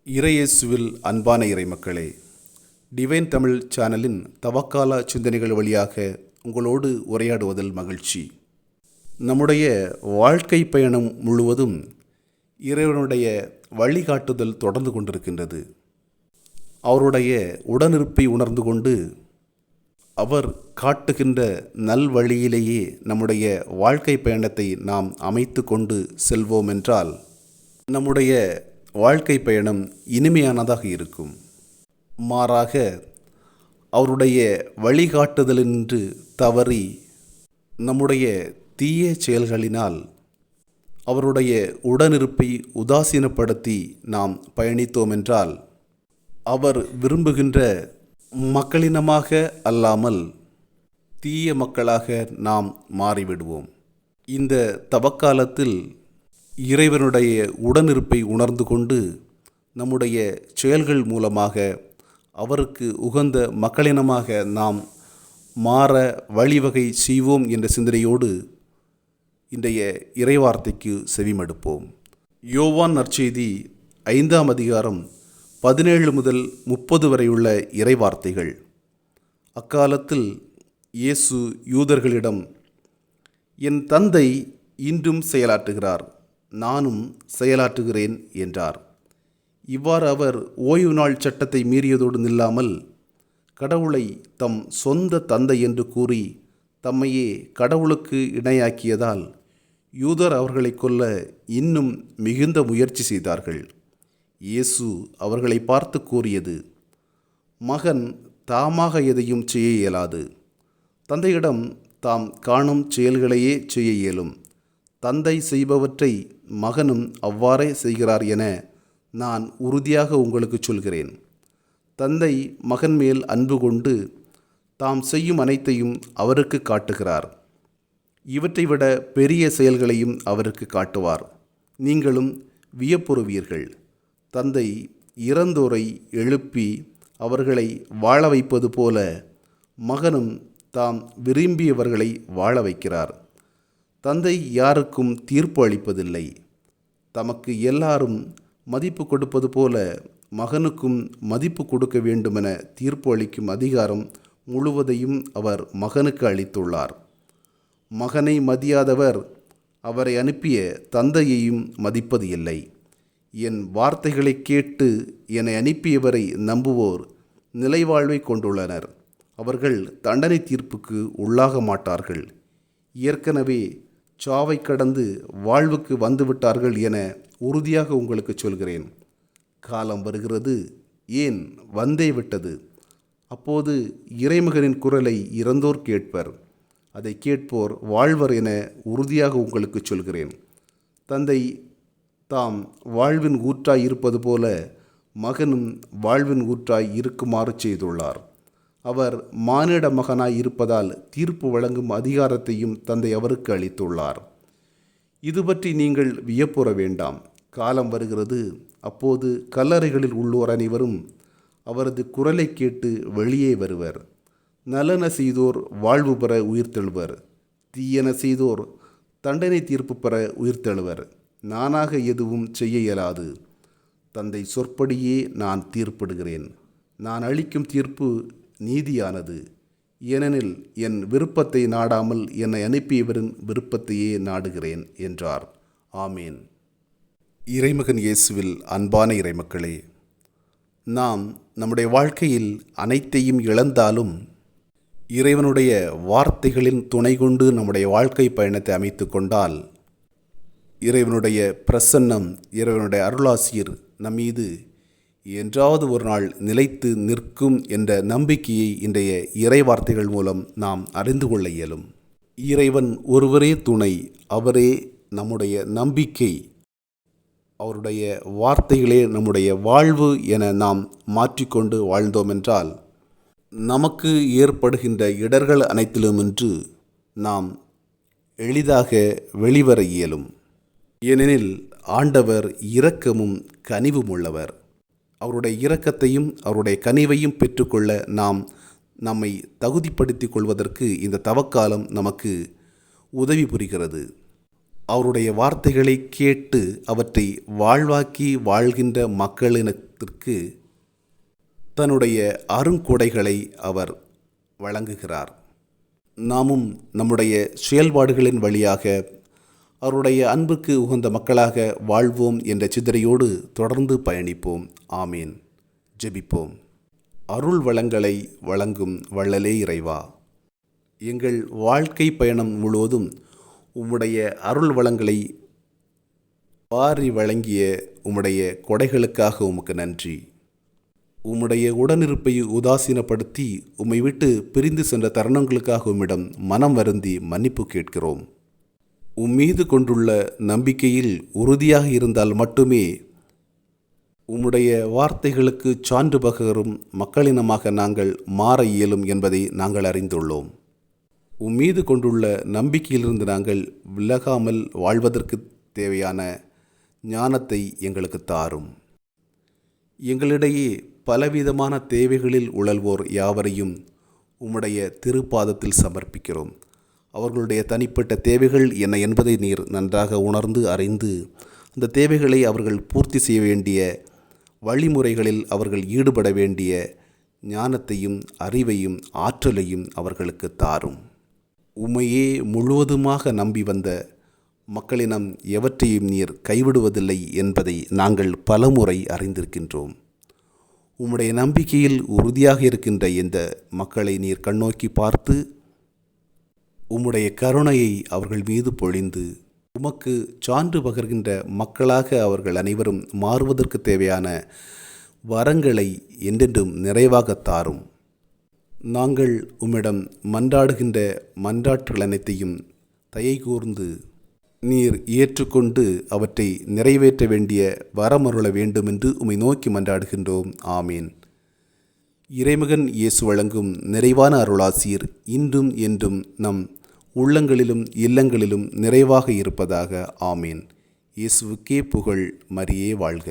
இறையேசுவில் அன்பான இறைமக்களே, டிவைன் தமிழ் சேனலின் தவக்கால சிந்தனைகள் வழியாக உங்களோடு உரையாடுவதில் மகிழ்ச்சி. நம்முடைய வாழ்க்கை பயணம் முழுவதும் இறைவனுடைய வழிகாட்டுதல் தொடர்ந்து கொண்டிருக்கின்றது. அவருடைய உடனிருப்பை உணர்ந்து கொண்டு அவர் காட்டுகின்ற நல்வழியிலேயே நம்முடைய வாழ்க்கை பயணத்தை நாம் அமைத்து கொண்டு செல்வோம் என்றால் நம்முடைய வாழ்க்கை பயணம் இனிமையானதாக இருக்கும். மாறாக அவருடைய வழிகாட்டுதலின்று தவறி நம்முடைய தீய செயல்களினால் அவருடைய உடனிருப்பை உதாசீனப்படுத்தி நாம் பயணித்தோம் என்றால் அவர் விரும்புகின்ற மக்களினமாக அல்லாமல் தீய மக்களாக நாம் மாறிவிடுவோம். இந்த தவக்காலத்தில் இறைவனுடைய உடனிருப்பை உணர்ந்து கொண்டு நம்முடைய செயல்கள் மூலமாக அவருக்கு உகந்த மக்களினமாக நாம் மாற வழிவகை செய்வோம் என்ற சிந்தனையோடு இன்றைய இறைவார்த்தைக்கு செவிமடுப்போம். யோவான் நற்செய்தி 5ஆம் அதிகாரம் 17 முதல் 30 வரையுள்ள இறைவார்த்தைகள். அக்காலத்தில் இயேசு யூதர்களிடம், என் தந்தை இன்றும் செயலாற்றுகிறார், நானும் செயலாற்றுகிறேன் என்றார். இவ்வாறு அவர் ஓய்வு நாள் சட்டத்தை மீறியதோடு நில்லாமல் கடவுளை தம் சொந்த தந்தை என்று கூறி தம்மையே கடவுளுக்கு இணையாக்கியதால் யூதர் அவர்களை கொல்ல இன்னும் மிகுந்த முயற்சி செய்தார்கள். இயேசு அவர்களை பார்த்து கூறியது, மகன் தாமாக எதையும் செய்ய இயலாது. தந்தையிடம் தாம் காணும் செயல்களையே செய்ய இயலும். தந்தை செய்பவற்றை மகனும் அவ்வாறே செய்கிறார் என நான் உறுதியாக உங்களுக்கு சொல்கிறேன். தந்தை மகன் மேல் அன்பு கொண்டு தாம் செய்யும் அனைத்தையும் அவருக்கு காட்டுகிறார். இவற்றை விட பெரிய செயல்களையும் அவருக்கு காட்டுவார். நீங்களும் வியப்புறுவீர்கள். தந்தை இறந்தோரை எழுப்பி அவர்களை வாழ வைப்பது போல மகனும் தாம் விரும்பியவர்களை வாழ வைக்கிறார். தந்தை யாருக்கும் தீர்ப்பு அளிப்பதில்லை. தமக்கு எல்லாரும் மதிப்பு கொடுப்பது போல மகனுக்கும் மதிப்பு கொடுக்க வேண்டுமென தீர்ப்பு அளிக்கும் அதிகாரம் முழுவதையும் அவர் மகனுக்கு அளித்துள்ளார். மகனை மதியாதவர் அவரை அனுப்பிய தந்தையையும் மதிப்பது இல்லை. என் வார்த்தைகளை கேட்டு என்னை அனுப்பியவரை நம்புவோர் நிலைவாழ்வை கொண்டுள்ளனர். அவர்கள் தண்டனை தீர்ப்புக்கு உள்ளாக மாட்டார்கள். ஏற்கனவே சாவை கடந்து வாழ்வுக்கு வந்துவிட்டார்கள் என உறுதியாக உங்களுக்கு சொல்கிறேன். காலம் வருகிறது, ஏன் வந்தே விட்டது. அப்போது இறைமகனின் குரலை இறந்தோர் கேட்பர். அதை கேட்போர் வாழ்வர் என உறுதியாக உங்களுக்கு சொல்கிறேன். தந்தை தாம் வாழ்வின் ஊற்றாய் இருப்பது போல மகனும் வாழ்வின் ஊற்றாய் இருக்குமாறு செய்துள்ளார். அவர் மானிட மகனாய் இருப்பதால் தீர்ப்பு வழங்கும் அதிகாரத்தையும் தந்தை அவருக்கு அளித்துள்ளார். இது பற்றி நீங்கள் வியப்புற வேண்டாம். காலம் வருகிறது, அப்போது கல்லறைகளில் உள்ளோர் அனைவரும் அவரது குரலை கேட்டு வெளியே வருவர். நலன செய்தோர் வாழ்வு பெற உயிர்த்தெழுவர், தீயன செய்தோர் தண்டனை தீர்ப்பு பெற உயிர்த்தெழுவர். நானாக எதுவும் செய்ய இயலாது. தந்தை சொற்படியே நான் தீர்ப்பிடுகிறேன். நான் அளிக்கும் தீர்ப்பு நீதியானது. ஏனெனில் என் விருப்பத்தை நாடாமல் என்னை அனுப்பியவரின் விருப்பத்தையே நாடுகிறேன் என்றார். ஆமேன். இறைமகன் இயேசுவில் அன்பான இறைமக்களே, நாம் நம்முடைய வாழ்க்கையில் அனைத்தையும் இழந்தாலும் இறைவனுடைய வார்த்தைகளின் துணை கொண்டு நம்முடைய வாழ்க்கை பயணத்தை அமைத்து கொண்டால் இறைவனுடைய பிரசன்னம், இறைவனுடைய அருளாசிர் நம்மீது என்றாவது ஒரு நாள் நிலைத்து நிற்கும் என்ற நம்பிக்கையை இன்றைய இறை வார்த்தைகள் மூலம் நாம் அறிந்து கொள்ள இயலும். இறைவன் ஒருவரே துணை, அவரே நம்முடைய நம்பிக்கை. அவருடைய வார்த்தைகளே நம்முடைய வாழ்வு என நாம் மாற்றிக்கொண்டு வாழ்ந்தோம் என்றால் நமக்கு ஏற்படுகின்ற இடர்கள் அனைத்திலுமின்று நாம் எளிதாக வெளிவர இயலும். ஏனெனில் ஆண்டவர் இரக்கமும் கனிவும் உள்ளவர். அவருடைய இரக்கத்தையும் அவருடைய கனிவையும் பெற்றுக்கொள்ள நாம் நம்மை தகுதிப்படுத்திக் கொள்வதற்கு இந்த தவக்காலம் நமக்கு உதவி புரிகிறது. அவருடைய வார்த்தைகளை கேட்டு அவற்றை வாழ்வாக்கி வாழ்கின்ற மக்களினத்திற்கு தன்னுடைய அருங்கொடைகளை அவர் வழங்குகிறார். நாமும் நம்முடைய செயல்பாடுகளின் வழியாக அவருடைய அன்புக்கு உகந்த மக்களாக வாழ்வோம் என்ற சிந்தனையோடு தொடர்ந்து பயணிப்போம். ஆமீன். ஜெபிப்போம். அருள் வளங்களை வழங்கும் வள்ளலே இறைவா, எங்கள் வாழ்க்கை பயணம் முழுவதும் உம்முடைய அருள் வளங்களை வாரி வழங்கிய உம்முடைய கொடைகளுக்காக உமக்கு நன்றி. உம்முடைய உடனிருப்பை உதாசீனப்படுத்தி உம்மை விட்டு பிரிந்து சென்ற தருணங்களுக்காக உம்மிடம் மனம் வருந்தி மன்னிப்பு கேட்கிறோம். உம்மீது கொண்டுள்ள நம்பிக்கையில் உறுதியாக இருந்தால் மட்டுமே உம்முடைய வார்த்தைகளுக்கு சான்று பகரும் மக்களினமாக நாங்கள் மாற இயலும் என்பதை நாங்கள் அறிந்துள்ளோம். உம்மீது கொண்டுள்ள நம்பிக்கையிலிருந்து நாங்கள் விலகாமல் வாழ்வதற்கு தேவையான ஞானத்தை எங்களுக்கு தாரும். எங்களிடையே பலவிதமான தேவைகளில் உழல்வோர் யாவரையும் உம்முடைய திருப்பாதத்தில் சமர்ப்பிக்கிறோம். அவர்களுடைய தனிப்பட்ட தேவைகள் என்ன என்பதை நீர் நன்றாக உணர்ந்து அறிந்து அந்த தேவைகளை அவர்கள் பூர்த்தி செய்ய வேண்டிய வழிமுறைகளில் அவர்கள் ஈடுபட வேண்டிய ஞானத்தையும் அறிவையும் ஆற்றலையும் அவர்களுக்கு தாரும். உம்மையே முழுவதுமாக நம்பி வந்த மக்களினம் எவற்றையும் நீர் கைவிடுவதில்லை என்பதை நாங்கள் பலமுறை அறிந்திருக்கின்றோம். உம்முடைய நம்பிக்கையில் உறுதியாக இருக்கின்ற இந்த மக்களை நீர் கண்ணோக்கி பார்த்து உம்முடைய கருணையை அவர்கள் மீது பொழிந்து உமக்கு சான்று பகர்கின்ற மக்களாக அவர்கள் அனைவரும் மாறுவதற்கு தேவையான வரங்களை என்றென்றும் நிறைவாக தாரும். நாங்கள் உம்மிடம் மன்றாடுகின்ற மன்றாட்டுகள் அனைத்தையும் தயை கூர்ந்து நீர் ஏற்றுக்கொண்டு அவற்றை நிறைவேற்ற வேண்டிய வரமருள வேண்டுமென்று உம்மை நோக்கி மன்றாடுகின்றோம். ஆமீன். இறைமகன் இயேசு வழங்கும் நிறைவான அருளாசீர் இன்றும் என்றும் நம் உள்ளங்களிலும் இல்லங்களிலும் நிறைவாக இருப்பதாக. ஆமீன். இயேசுவுக்கே புகழ். மரியே வாழ்க.